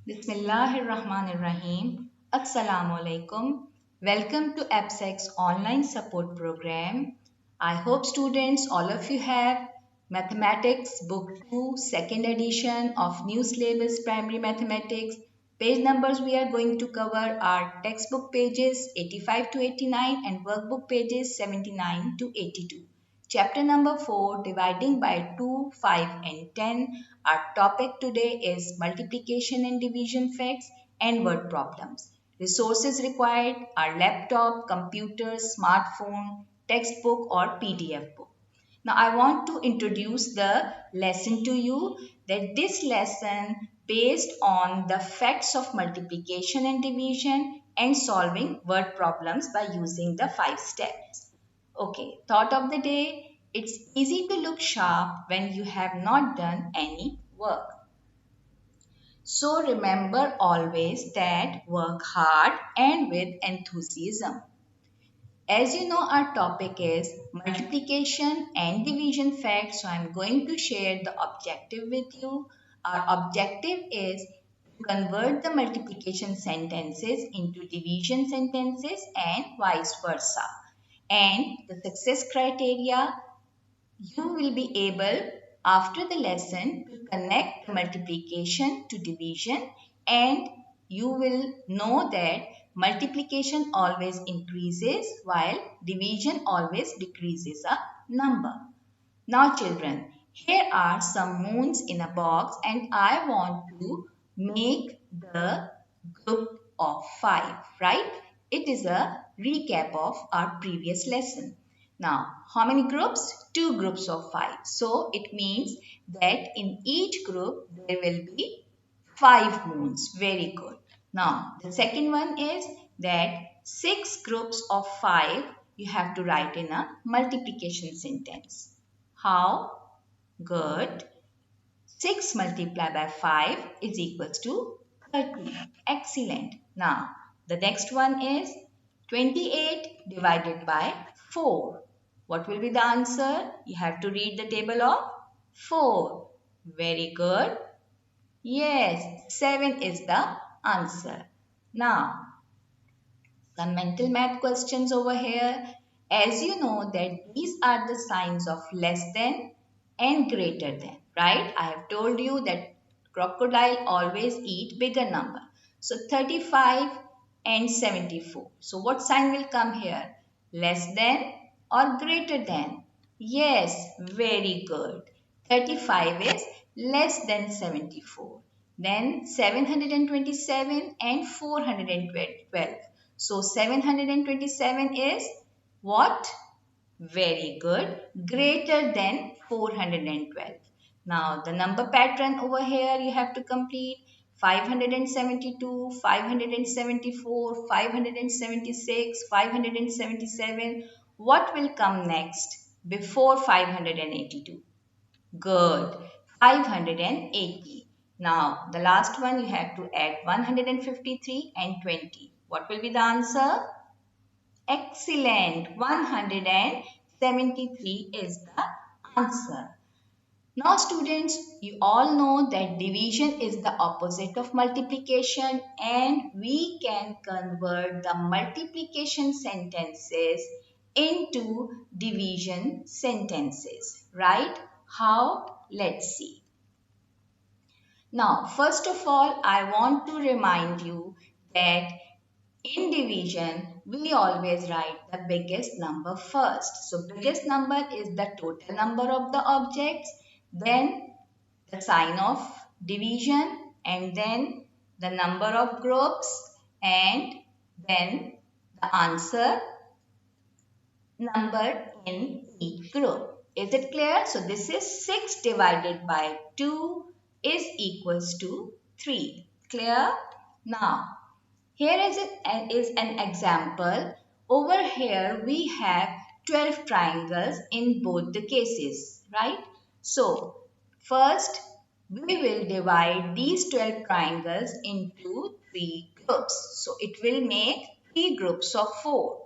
Bismillahirrahmanirrahim. Assalamu alaikum. Welcome to AppSec's online support program. I hope students, all of you have Mathematics Book 2, second edition of New Syllabus Primary Mathematics. Page numbers we are going to cover are textbook pages 85 to 89 and workbook pages 79 to 82. Chapter number 4, dividing by 2, 5 and 10. Our topic today is multiplication and division facts and word problems. Resources required are laptop, computer, smartphone, textbook or PDF book. Now I want to introduce the lesson to you, that this lesson based on the facts of multiplication and division and solving word problems by using the 5 steps. Okay, thought of the day. It's easy to look sharp when you have not done any work. So remember always that work hard and with enthusiasm. As you know, our topic is multiplication and division facts. So I'm going to share the objective with you. Our objective is to convert the multiplication sentences into division sentences and vice versa. And the success criteria, you will be able after the lesson to connect multiplication to division, and you will know that multiplication always increases while division always decreases a number. Now children, here are some moons in a box and I want to make the group of 5, right? It is a recap of our previous lesson. Now, how many groups? 2 groups of 5. So, it means that in each group there will be 5 moons. Very good. Now, the second one is that 6 groups of 5 you have to write in a multiplication sentence. How? Good. 6 multiplied by 5 is equals to 30. Excellent. Now, the next one is 28 divided by 4. What will be the answer? You have to read the table of 4. Very good. Yes, 7 is the answer. Now, some mental math questions over here. As you know that these are the signs of less than and greater than, right? I have told you that crocodile always eat bigger number. So 35 and 74. So what sign will come here? Less than or greater than? Yes, very good. 35 is less than 74. Then 727 and 412. So 727 is what? Very good. Greater than 412. Now the number pattern over here you have to complete. 572, 574, 576, 577. What will come next before 582? Good. 580. Now the last one you have to add 153 and 20. What will be the answer? Excellent. 173 is the answer. Now students, you all know that division is the opposite of multiplication and we can convert the multiplication sentences into division sentences, right? How? Let's see. Now, first of all, I want to remind you that in division, we always write the biggest number first. So, biggest number is the total number of the objects, then the sign of division, and then the number of groups, and then the answer number in each group. Is it clear? So, this is 6 divided by 2 is equals to 3. Clear? Now, here is an example. Over here we have 12 triangles in both the cases, right? So, first we will divide these 12 triangles into 3 groups. So, it will make 3 groups of 4.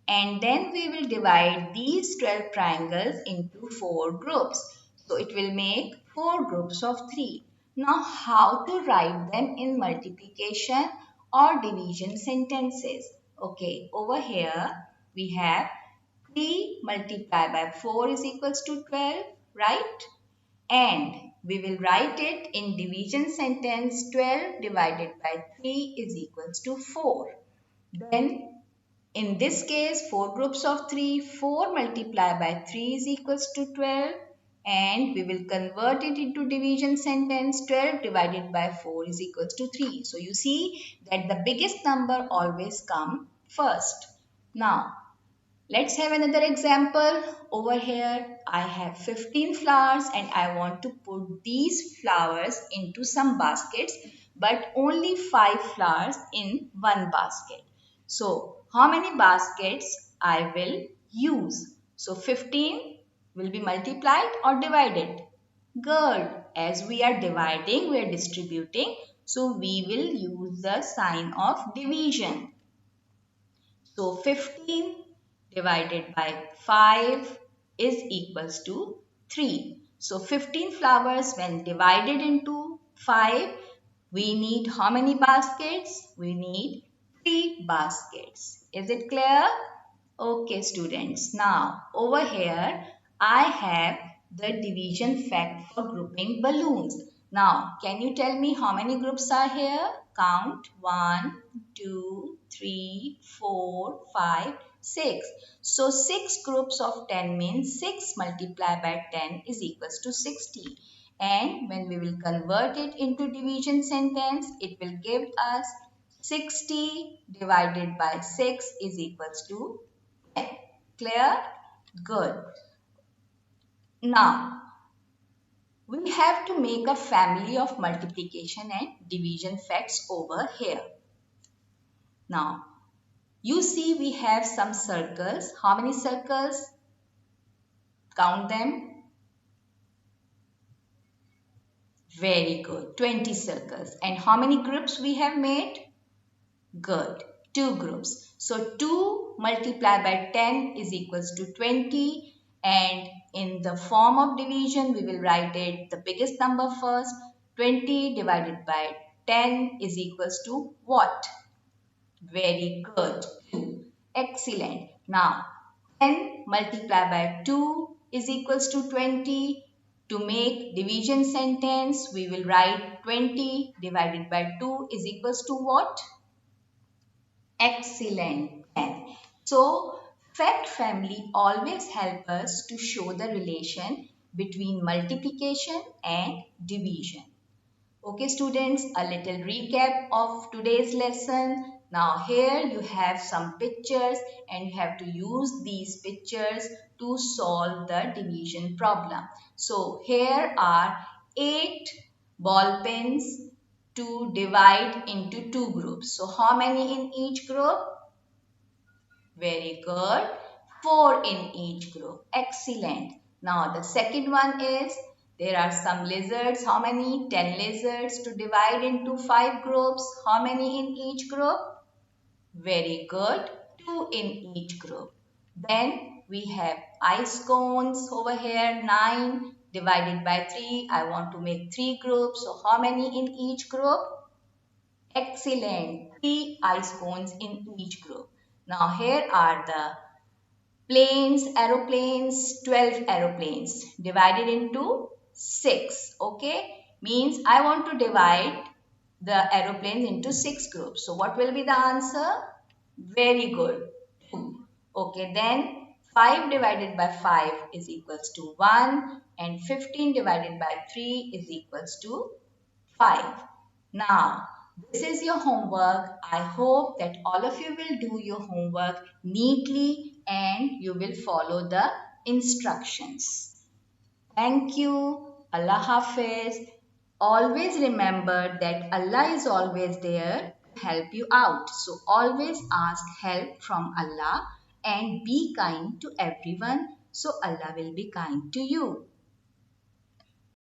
And then we will divide these 12 triangles into 4 groups. So, it will make 4 groups of 3. Now, how to write them in multiplication or division sentences? Okay, over here we have 3 multiplied by 4 is equals to 12, right? And we will write it in division sentence 12 divided by 3 is equals to 4. Then in this case, 4 groups of 3, 4 multiplied by 3 is equals to 12 and we will convert it into division sentence 12 divided by 4 is equals to 3. So you see that the biggest number always come first. Now let's have another example. Over here, I have 15 flowers and I want to put these flowers into some baskets, but only 5 flowers in one basket. So, how many baskets I will use? So, 15 will be multiplied or divided? Good. As we are dividing, we are distributing. So, we will use the sign of division. So 15 divided by 5 is equals to 3. So 15 flowers when divided into 5, we need how many baskets? We need 3 baskets. Is it clear? Okay students, now over here I have the division fact for grouping balloons. Now can you tell me how many groups are here? Count 1, 2, 3, 4, 5, 6. So 6 groups of 10 means 6 multiplied by 10 is equals to 60. And when we will convert it into division sentence, it will give us 60 divided by 6 is equals to 10. Clear? Good. Now, we have to make a family of multiplication and division facts over here. Now, you see we have some circles. How many circles? Count them. Very good. 20 circles. And how many groups we have made? Good. 2 groups. So 2 multiplied by 10 is equals to 20 and in the form of division we will write it the biggest number first. 20 divided by 10 is equals to what? Very good. 2. Excellent. Now 10 multiplied by 2 is equals to 20. To make division sentence we will write 20 divided by 2 is equals to what? Excellent. 10. So, fact family always help us to show the relation between multiplication and division. Okay students, a little recap of today's lesson. Now here you have some pictures and you have to use these pictures to solve the division problem. So here are 8 ball pens to divide into 2 groups. So how many in each group? Very good. 4 in each group. Excellent. Now the second one is there are some lizards. How many? 10 lizards to divide into 5 groups. How many in each group? Very good. 2 in each group. Then we have ice cones over here. 9 divided by 3. I want to make 3 groups. So how many in each group? Excellent. 3 ice cones in each group. Now here are the planes, aeroplanes, 12 aeroplanes divided into 6. Okay. Means I want to divide the aeroplanes into 6 groups. So what will be the answer? Very good. 2. Okay. Then 5 divided by 5 is equals to 1 and 15 divided by 3 is equals to 5. Now, this is your homework. I hope that all of you will do your homework neatly and you will follow the instructions. Thank you. Allah Hafiz. Always remember that Allah is always there to help you out. So always ask help from Allah and be kind to everyone. So Allah will be kind to you.